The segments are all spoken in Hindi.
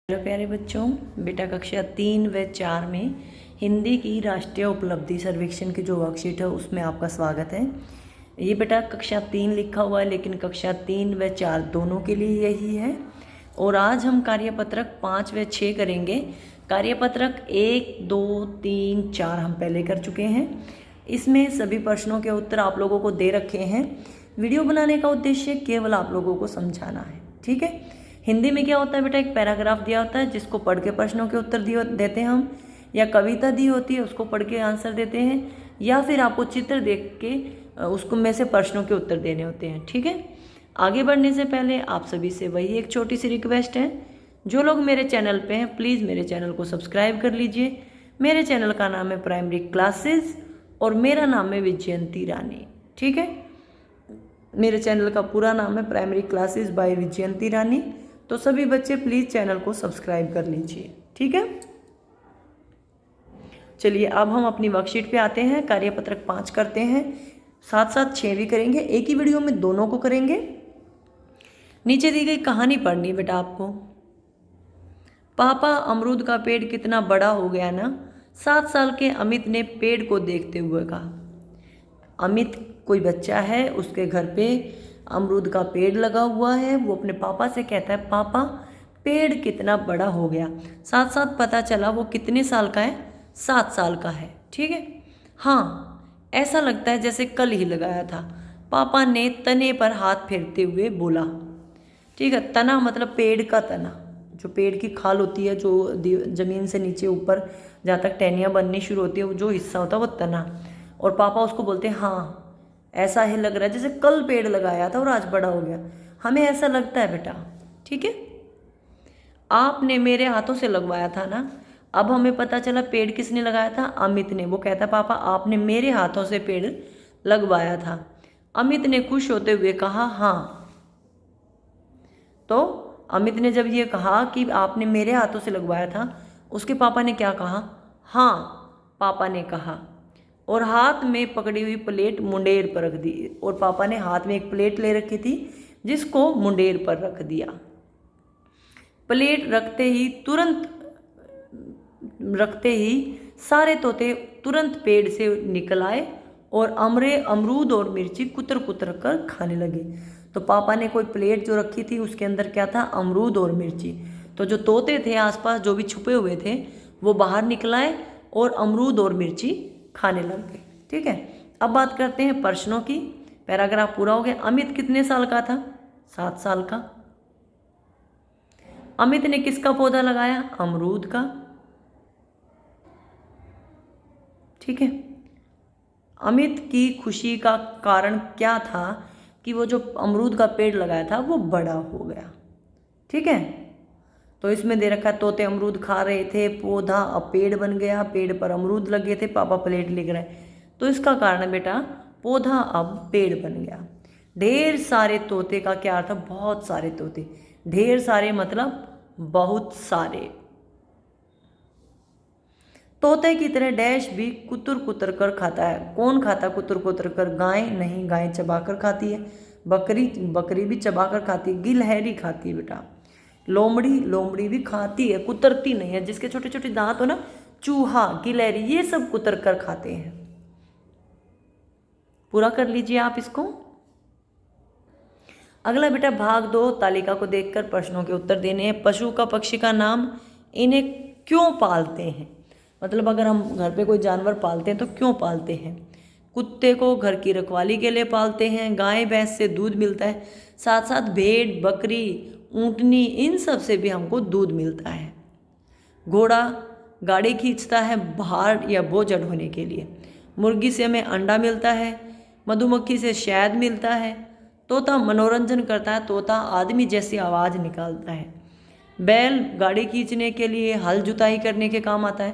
हेलो प्यारे बच्चों, बेटा कक्षा 3 व 4 में हिंदी की राष्ट्रीय उपलब्धि सर्वेक्षण की जो वर्कशीट है उसमें आपका स्वागत है। ये बेटा कक्षा 3 लिखा हुआ है, लेकिन कक्षा 3 व 4 दोनों के लिए यही है। और आज हम कार्यपत्रक 5 व 6 करेंगे। कार्यपत्रक 1, 2, 3, 4 हम पहले कर चुके हैं। इसमें सभी प्रश्नों के उत्तर आप लोगों को दे रखे हैं। वीडियो बनाने का उद्देश्य केवल आप लोगों को समझाना है, ठीक है। हिंदी में क्या होता है बेटा, एक पैराग्राफ दिया होता है जिसको पढ़ के प्रश्नों के उत्तर देते हैं हम, या कविता दी होती है उसको पढ़ के आंसर देते हैं, या फिर आपको चित्र देख के उसको में से प्रश्नों के उत्तर देने होते हैं, ठीक है। आगे बढ़ने से पहले आप सभी से वही एक छोटी सी रिक्वेस्ट है, जो लोग मेरे चैनल पे हैं प्लीज़ मेरे चैनल को सब्सक्राइब कर लीजिए। मेरे चैनल का नाम है प्राइमरी क्लासेस और मेरा नाम है विजयंती रानी, ठीक है। मेरे चैनल का पूरा नाम है प्राइमरी क्लासेस बाय विजयंती रानी। तो सभी बच्चे प्लीज़ चैनल को सब्सक्राइब कर लीजिए, ठीक है। चलिए अब हम अपनी वर्कशीट पे आते हैं। कार्यपत्रक 5 करते हैं, साथ साथ 6 भी करेंगे, एक ही वीडियो में दोनों को करेंगे। नीचे दी गई कहानी पढ़नी है बेटा आपको। पापा अमरूद का पेड़ कितना बड़ा हो गया ना, 7 साल के अमित ने पेड़ को देखते हुए कहा। अमित कोई बच्चा है, उसके घर पे अमरूद का पेड़ लगा हुआ है। वो अपने पापा से कहता है, पापा पेड़ कितना बड़ा हो गया। साथ साथ पता चला वो कितने साल का है, 7 साल का है, ठीक है। हाँ, ऐसा लगता है जैसे कल ही लगाया था, पापा ने तने पर हाथ फेरते हुए बोला। ठीक है, तना मतलब पेड़ का तना, जो पेड़ की खाल होती है, जो जमीन से नीचे ऊपर जहाँ तक टहनियाँ बननी शुरू होती है, वो जो हिस्सा होता है वो तना। और पापा उसको बोलते हैं, हाँ ऐसा ही लग रहा है जैसे कल पेड़ लगाया था और आज बड़ा हो गया, हमें ऐसा लगता है बेटा, ठीक है। आपने मेरे हाथों से लगवाया था ना। अब हमें पता चला पेड़ किसने लगाया था, अमित ने। वो कहता पापा आपने मेरे हाथों से पेड़ लगवाया था। अमित ने खुश होते हुए कहा, हाँ। तो अमित ने जब ये कहा कि आपने मेरे हाथों से लगवाया था, उसके पापा ने क्या कहा, हाँ पापा ने कहा, और हाथ में पकड़ी हुई प्लेट मुंडेर पर रख दी। और पापा ने हाथ में एक प्लेट ले रखी थी जिसको मुंडेर पर रख दिया। प्लेट रखते ही सारे तोते तुरंत पेड़ से निकल आए और अमरूद और मिर्ची कुतर कुतर कर खाने लगे। तो पापा ने कोई प्लेट जो रखी थी उसके अंदर क्या था, अमरूद और मिर्ची। तो जो तोते थे आसपास जो भी छुपे हुए थे वो बाहर निकल आए और अमरूद और मिर्ची खाने लग गए, ठीक है। अब बात करते हैं प्रश्नों की। पैराग्राफ पूरा हो गया। अमित कितने साल का था, 7 साल का। अमित ने किसका पौधा लगाया, अमरूद का, ठीक है। अमित की खुशी का कारण क्या था कि वो जो अमरूद का पेड़ लगाया था वो बड़ा हो गया, ठीक है। तो इसमें दे रखा है तोते अमरूद खा रहे थे, पौधा अब पेड़ बन गया, पेड़ पर अमरूद लगे थे, पापा प्लेट लिख रहे हैं। तो इसका कारण है बेटा, पौधा अब पेड़ बन गया। ढेर सारे तोते का क्या अर्थ है, बहुत सारे तोते। ढेर सारे मतलब बहुत सारे। तोते की तरह डैश भी कुतर कुतर कर खाता है। कौन खाता है कुतर कुतर कर, गाय नहीं, गाय चबाकर खाती है। बकरी भी चबाकर खाती है। गिलहरी खाती है बेटा। लोमड़ी भी खाती है, कुतरती नहीं है। जिसके छोटे छोटे दांत हो ना, चूहा, गिलहरी, ये सब कुतर कर खाते हैं। पूरा कर लीजिए आप इसको। अगला बेटा भाग 2 तालिका को देखकर प्रश्नों के उत्तर देने हैं। पशु का पक्षी का नाम, इन्हें क्यों पालते हैं, मतलब अगर हम घर पे कोई जानवर पालते हैं तो क्यों पालते हैं। कुत्ते को घर की रखवाली के लिए पालते हैं। गाय भैंस से दूध मिलता है, साथ साथ भेड़, बकरी, ऊँटनी, इन सब से भी हमको दूध मिलता है। घोड़ा गाड़ी खींचता है भार या बोझ ढोने के लिए। मुर्गी से हमें अंडा मिलता है। मधुमक्खी से शहद मिलता है। तोता मनोरंजन करता है, तोता आदमी जैसी आवाज़ निकालता है। बैल गाड़ी खींचने के लिए, हल जुताई करने के काम आता है।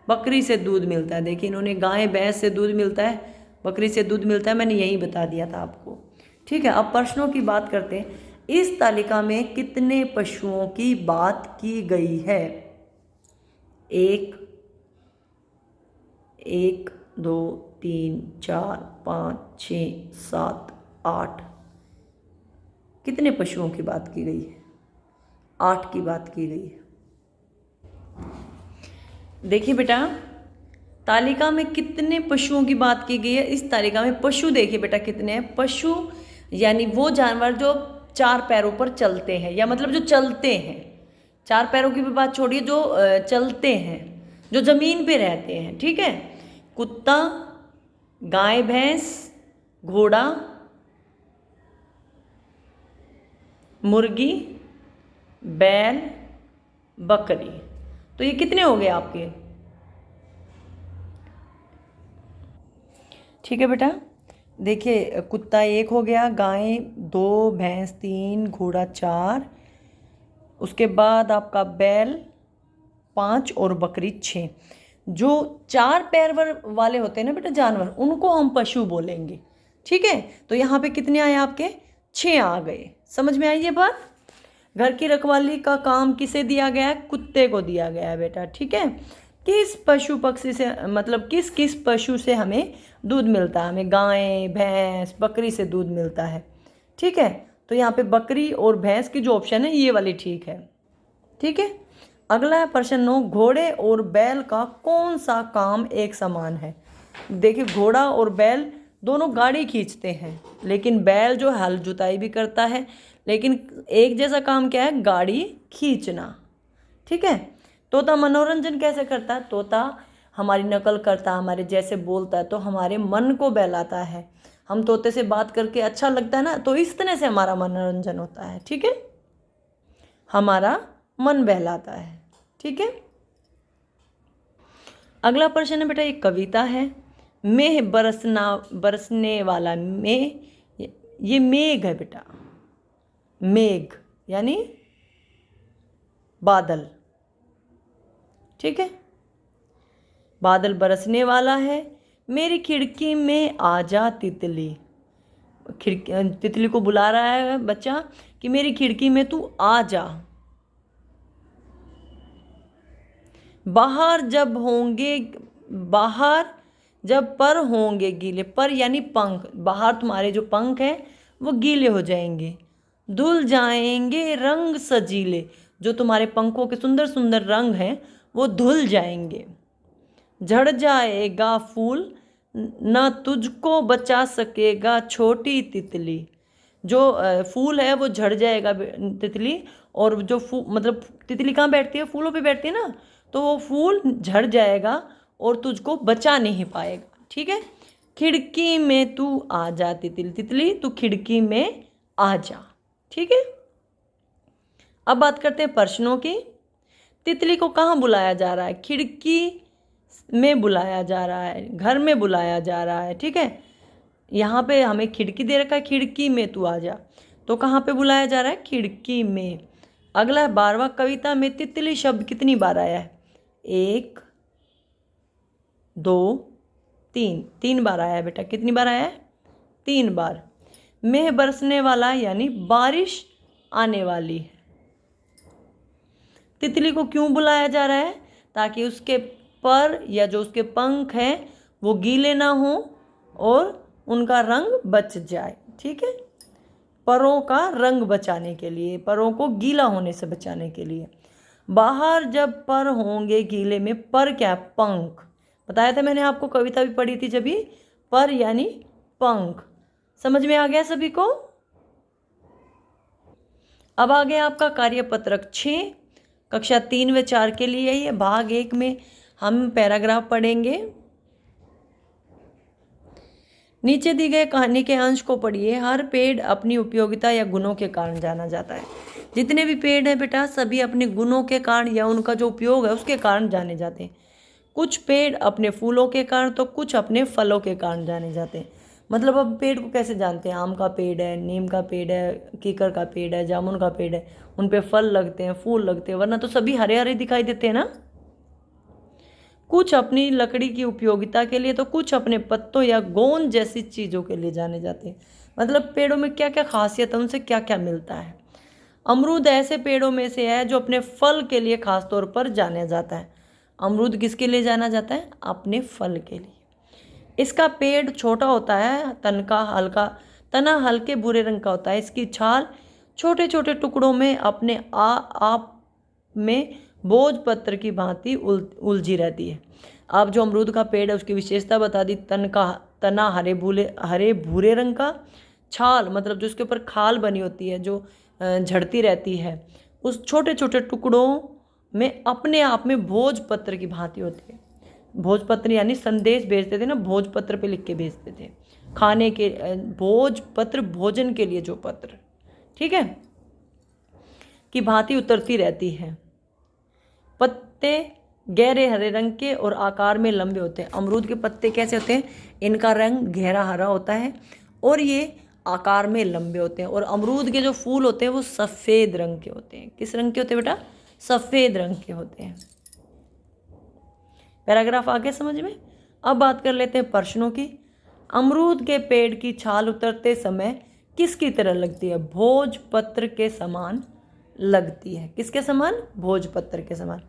बकरी से दूध मिलता है। देखिए इन्होंने गाय भैंस से दूध मिलता है, बकरी से दूध मिलता है, मैंने यही बता दिया था आपको, ठीक है। अब प्रश्नों की बात करते हैं। इस तालिका में कितने पशुओं की बात की गई है, 1, 2, 3, 4, 5, 6, 7, 8। कितने पशुओं की बात की गई है, 8 की बात की गई है। देखिए बेटा, तालिका में कितने पशुओं की बात की गई है। इस तालिका में पशु देखिए बेटा कितने हैं। पशु यानी वो जानवर जो 4 पैरों पर चलते हैं, या मतलब जो चलते हैं। 4 पैरों की भी बात छोड़िए, जो चलते हैं, जो जमीन पे रहते हैं, ठीक है। कुत्ता, गाय भैंस, घोड़ा, मुर्गी, बैल, बकरी। तो ये कितने हो गए आपके? ठीक है बेटा, देखिए कुत्ता 1 हो गया, गाय 2, भैंस 3, घोड़ा 4, उसके बाद आपका बैल 5 और बकरी 6। जो 4 पैर वाले होते हैं ना बेटा जानवर, उनको हम पशु बोलेंगे, ठीक है। तो यहाँ पे कितने आए आपके? 6 आ गए। समझ में आई ये बात? घर की रखवाली का काम किसे दिया गया है? कुत्ते को दिया गया है बेटा, ठीक है। किस पशु पक्षी से, मतलब किस किस पशु से हमें दूध मिलता है? हमें गाय, भैंस, बकरी से दूध मिलता है, ठीक है। तो यहाँ पे बकरी और भैंस की जो ऑप्शन है ये वाली ठीक है, ठीक है। अगला है प्रश्न 9, घोड़े और बैल का कौन सा काम एक समान है? देखिए घोड़ा और बैल दोनों गाड़ी खींचते हैं, लेकिन बैल जो हल जुताई भी करता है, लेकिन एक जैसा काम क्या है? गाड़ी खींचना, ठीक है। तोता मनोरंजन कैसे करता है? तोता हमारी नकल करता है, हमारे जैसे बोलता है, तो हमारे मन को बहलाता है। हम तोते से बात करके अच्छा लगता है ना, तो इस तरह से हमारा मनोरंजन होता है, ठीक है। हमारा मन बहलाता है, ठीक है। अगला प्रश्न है बेटा, एक कविता है। मेघ बरसने वाला, मेघ, ये मेघ है बेटा। मेघ यानी बादल, ठीक है। बादल बरसने वाला है, मेरी खिड़की में आ जा तितली। खिड़की, तितली को बुला रहा है बच्चा कि मेरी खिड़की में तू आ जा। बाहर जब पर होंगे गीले, पर यानी पंख, बाहर तुम्हारे जो पंख हैं वो गीले हो जाएंगे। धुल जाएंगे रंग सजीले, जो तुम्हारे पंखों के सुंदर सुंदर रंग हैं वो धुल जाएंगे। झड़ जाएगा फूल, न तुझको बचा सकेगा छोटी तितली। जो फूल है वो झड़ जाएगा तितली, और जो मतलब तितली कहाँ बैठती है? फूलों पे बैठती है ना, तो वो फूल झड़ जाएगा और तुझको बचा नहीं पाएगा, ठीक है। खिड़की में तू आ जा तितली, तितली तू खिड़की में आ जा, ठीक है। अब बात करते हैं प्रश्नों की। तितली को कहाँ बुलाया जा रहा है? खिड़की में बुलाया जा रहा है, घर में बुलाया जा रहा है, ठीक है। यहाँ पे हमें खिड़की दे रखा है, खिड़की में तू आ जा, तो कहाँ पे बुलाया जा रहा है? खिड़की में। अगला है 12वां, कविता में तितली शब्द कितनी बार आया है? 1, 2, 3, 3 बार आया है बेटा। कितनी बार आया है? 3 बार। मेघ बरसने वाला यानी बारिश आने वाली है। तितली को क्यों बुलाया जा रहा है? ताकि उसके पर या जो उसके पंख हैं वो गीले ना हो और उनका रंग बच जाए, ठीक है। परों का रंग बचाने के लिए, परों को गीला होने से बचाने के लिए। बाहर जब पर होंगे गीले में, पर क्या? पंख। बताया था मैंने आपको, कविता भी पढ़ी थी जब भी। पर यानी पंख। समझ में आ गया सभी को? अब आ गया आपका कार्यपत्रक 6, कक्षा 3 व 4 के लिए। ये भाग 1 में हम पैराग्राफ पढ़ेंगे। नीचे दी गए कहानी के अंश को पढ़िए। हर पेड़ अपनी उपयोगिता या गुणों के कारण जाना जाता है। जितने भी पेड़ हैं बेटा, सभी अपने गुणों के कारण या उनका जो उपयोग है उसके कारण जाने जाते हैं। कुछ पेड़ अपने फूलों के कारण, तो कुछ अपने फलों के कारण जाने जाते हैं। मतलब अब पेड़ को कैसे जानते हैं? आम का पेड़ है, नीम का पेड़ है, कीकर का पेड़ है, जामुन का पेड़ है, उन पे फल लगते हैं, फूल लगते हैं, वरना तो सभी हरे हरे दिखाई देते हैं ना। कुछ अपनी लकड़ी की उपयोगिता के लिए, तो कुछ अपने पत्तों या गोंद जैसी चीज़ों के लिए जाने जाते हैं। मतलब पेड़ों में क्या क्या खासियत है, उनसे क्या क्या मिलता है। अमरूद ऐसे पेड़ों में से है जो अपने फल के लिए खास तौर पर जाना जाता है। अमरूद किसके लिए जाना जाता है? अपने फल के लिए। इसका पेड़ छोटा होता है, तना हल्के भूरे रंग का होता है। इसकी छाल छोटे छोटे टुकड़ों में अपने आप में भोजपत्र की भांति उलझी रहती है। अब जो अमरूद का पेड़ है उसकी विशेषता बता दी। तना हरे भूरे रंग का, छाल मतलब जो उसके ऊपर खाल बनी होती है जो झड़ती रहती है, उस छोटे छोटे टुकड़ों में अपने आप में भोजपत्र की भांति होती है। भोजपत्र यानी संदेश भेजते थे ना, भोजपत्र पे लिख के भेजते थे खाने के, भोजपत्र भोजन के लिए जो पत्र, ठीक है, की भांति उतरती रहती है। पत्ते गहरे हरे रंग के और आकार में लंबे होते हैं। अमरूद के पत्ते कैसे होते हैं? इनका रंग गहरा हरा होता है और ये आकार में लंबे होते हैं। और अमरूद के जो फूल होते हैं वो सफ़ेद रंग के होते हैं। किस रंग के होते हैं बेटा? सफ़ेद रंग के होते हैं। पैराग्राफ आ गया समझ में? अब बात कर लेते हैं प्रश्नों की। अमरूद के पेड़ की छाल उतरते समय किसकी तरह लगती है? भोजपत्र के समान लगती है। किसके समान? भोजपत्र के समान।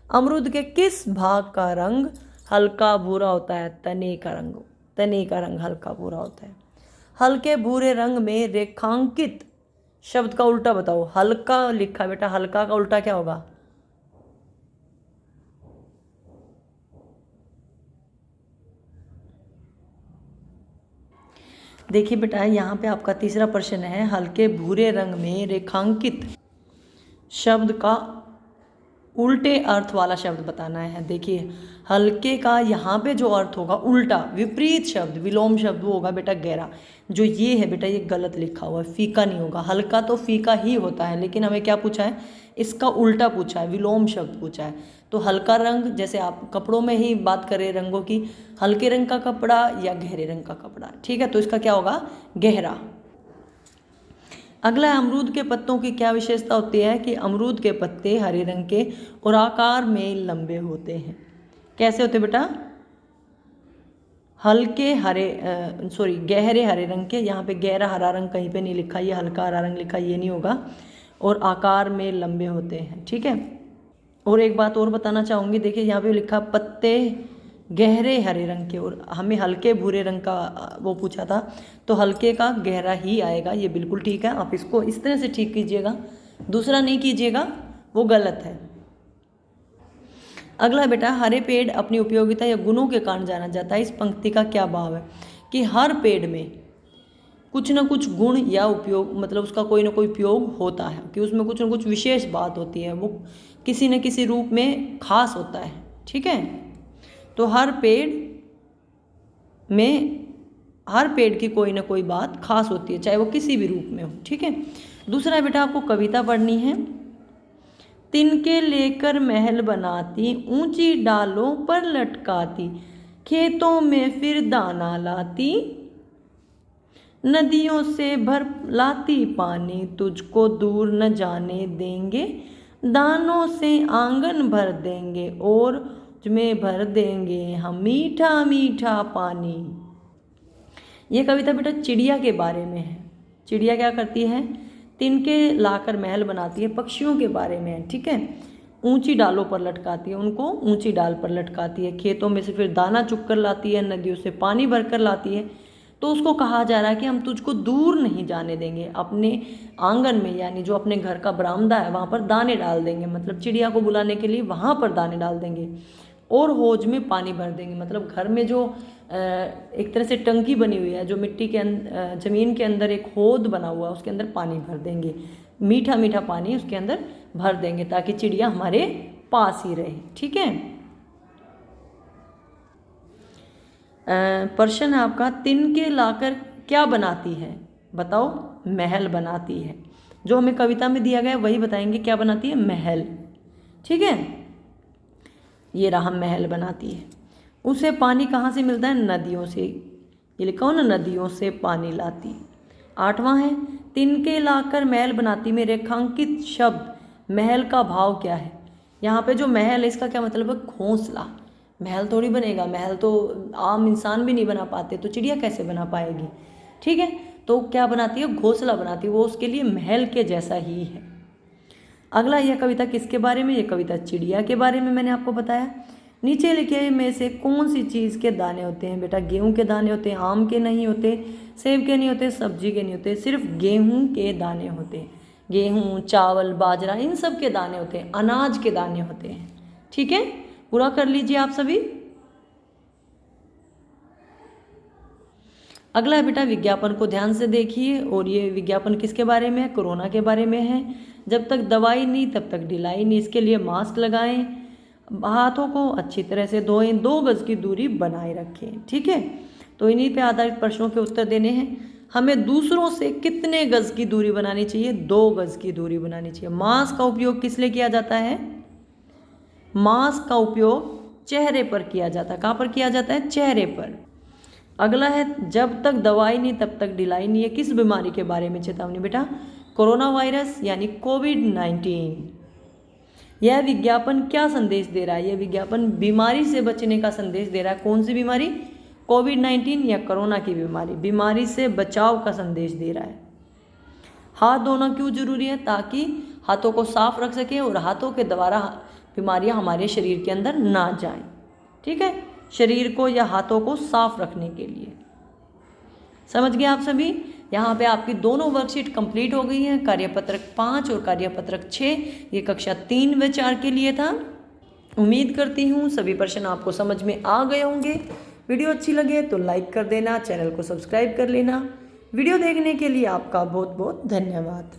अमरूद के किस भाग का रंग हल्का भूरा होता है? तने का रंग। तने का रंग हल्का भूरा होता है। हल्के भूरे रंग में रेखांकित शब्द का उल्टा बताओ। हल्का लिखा बेटा, हल्का का उल्टा क्या होगा? देखिए बेटा, यहाँ पे आपका तीसरा प्रश्न है, हल्के भूरे रंग में रेखांकित शब्द का उल्टे अर्थ वाला शब्द बताना है। देखिए हल्के का यहाँ पे जो अर्थ होगा उल्टा, विपरीत शब्द, विलोम शब्द, वो होगा बेटा गहरा। जो ये है बेटा, ये गलत लिखा हुआ है, फीका नहीं होगा। हल्का तो फीका ही होता है, लेकिन हमें क्या पूछा है? इसका उल्टा पूछा है, विलोम शब्द पूछा है। तो हल्का रंग, जैसे आप कपड़ों में ही बात करें रंगों की, हल्के रंग का कपड़ा या गहरे रंग का कपड़ा, ठीक है, तो इसका क्या होगा? गहरा। अगला, अमरूद के पत्तों की क्या विशेषता होती है? कि अमरूद के पत्ते हरे रंग के और आकार में लंबे होते हैं। कैसे होते बेटा? हल्के हरे गहरे हरे रंग के। यहाँ पे गहरा हरा रंग कहीं पे नहीं लिखा, ये हल्का हरा रंग लिखा, ये नहीं होगा। और आकार में लंबे होते हैं, ठीक है। और एक बात और बताना चाहूँगी, देखिए यहाँ पे लिखा पत्ते गहरे हरे रंग के, और हमें हल्के भूरे रंग का वो पूछा था, तो हल्के का गहरा ही आएगा, ये बिल्कुल ठीक है। आप इसको इस तरह से ठीक कीजिएगा, दूसरा नहीं कीजिएगा, वो गलत है। अगला बेटा, हरे पेड़ अपनी उपयोगिता या गुणों के कारण जाना जाता है। इस पंक्ति का क्या भाव है? कि हर पेड़ में कुछ ना कुछ गुण या उपयोग, मतलब उसका कोई ना कोई उपयोग होता है, कि उसमें कुछ ना कुछ विशेष बात होती है, वो किसी न किसी रूप में खास होता है, ठीक है। तो हर पेड़ की कोई ना कोई बात खास होती है, चाहे वो किसी भी रूप में हो, ठीक है। दूसरा बेटा, आपको कविता पढ़नी है। तिनके लेकर महल बनाती, ऊंची डालों पर लटकाती, खेतों में फिर दाना लाती, नदियों से भर लाती पानी, तुझको दूर न जाने देंगे, दानों से आंगन भर देंगे और में भर देंगे हम मीठा मीठा पानी। ये कविता बेटा चिड़िया के बारे में है। चिड़िया क्या करती है? तिनके लाकर महल बनाती है, पक्षियों के बारे में है, ठीक है। ऊंची डालों पर लटकाती है, उनको ऊंची डाल पर लटकाती है, खेतों में से फिर दाना चुग कर लाती है, नदियों से पानी भर कर लाती है। तो उसको कहा जा रहा है कि हम तुझको दूर नहीं जाने देंगे, अपने आंगन में, यानी जो अपने घर का बरामदा है वहाँ पर दाने डाल देंगे, मतलब चिड़िया को बुलाने के लिए वहाँ पर दाने डाल देंगे, और हौज में पानी भर देंगे, मतलब घर में जो एक तरह से टंकी बनी हुई है, जो मिट्टी के ज़मीन के अंदर एक हौद बना हुआ है, उसके अंदर पानी भर देंगे, मीठा मीठा पानी उसके अंदर भर देंगे, ताकि चिड़िया हमारे पास ही रहे, ठीक है। प्रश्न है आपका, तिनके लाकर क्या बनाती है? बताओ। महल बनाती है। जो हमें कविता में दिया गया है वही बताएंगे, क्या बनाती है? महल, ठीक है। ये रहा, महल बनाती है। उसे पानी कहाँ से मिलता है? नदियों से। ये लिखा हो ना, नदियों से पानी लाती। 8वां है, तिनके लाकर महल बनाती में रेखांकित शब्द महल का भाव क्या है? यहाँ पे जो महल है इसका क्या मतलब है? घोंसला। महल थोड़ी बनेगा, महल तो आम इंसान भी नहीं बना पाते, तो चिड़िया कैसे बना पाएगी, ठीक है। तो क्या बनाती है? घोंसला बनाती है, वो उसके लिए महल के जैसा ही है। अगला, यह कविता किसके बारे में? ये कविता चिड़िया के बारे में मैंने आपको बताया। नीचे लिखे में से कौन सी चीज़ के दाने होते हैं? बेटा गेहूं के दाने होते हैं, आम के नहीं होते, सेब के नहीं होते, सब्जी के नहीं होते, सिर्फ गेहूं के दाने होते हैं। गेहूँ, चावल, बाजरा, इन सब के दाने होते हैं, अनाज के दाने होते हैं। ठीक है, पूरा कर लीजिए आप सभी। अगला है बेटा, विज्ञापन को ध्यान से देखिए। और ये विज्ञापन किसके बारे में है? कोरोना के बारे में है। जब तक दवाई नहीं तब तक ढिलाई नहीं। इसके लिए मास्क लगाएं, हाथों को अच्छी तरह से धोएं, 2 गज की दूरी बनाए रखें। ठीक है, तो इन्हीं पे आधारित प्रश्नों के उत्तर देने हैं। हमें दूसरों से कितने गज की दूरी बनानी चाहिए? 2 गज की दूरी बनानी चाहिए। मास्क का उपयोग किस लिए किया जाता है? मास्क का उपयोग चेहरे पर किया जाता है। कहाँ पर किया जाता है? चेहरे पर। अगला है, जब तक दवाई नहीं तब तक ढिलाई नहीं है। किस बीमारी के बारे में चेतावनी बेटा? कोरोना वायरस यानी कोविड-19। यह विज्ञापन क्या संदेश दे रहा है? यह विज्ञापन बीमारी से बचने का संदेश दे रहा है। कौन सी बीमारी? कोविड-19 या कोरोना की बीमारी। बीमारी से बचाव का संदेश दे रहा है। हाथ धोना क्यों जरूरी है? ताकि हाथों को साफ रख सके और हाथों के द्वारा बीमारियां हमारे शरीर के अंदर ना जाएं। ठीक है, शरीर को या हाथों को साफ रखने के लिए। समझ गए आप सभी? यहाँ पे आपकी दोनों वर्कशीट कंप्लीट हो गई हैं। कार्यपत्रक 5 और कार्यपत्रक 6 ये कक्षा 3 व 4 के लिए था। उम्मीद करती हूँ सभी प्रश्न आपको समझ में आ गए होंगे। वीडियो अच्छी लगे तो लाइक कर देना, चैनल को सब्सक्राइब कर लेना। वीडियो देखने के लिए आपका बहुत बहुत धन्यवाद।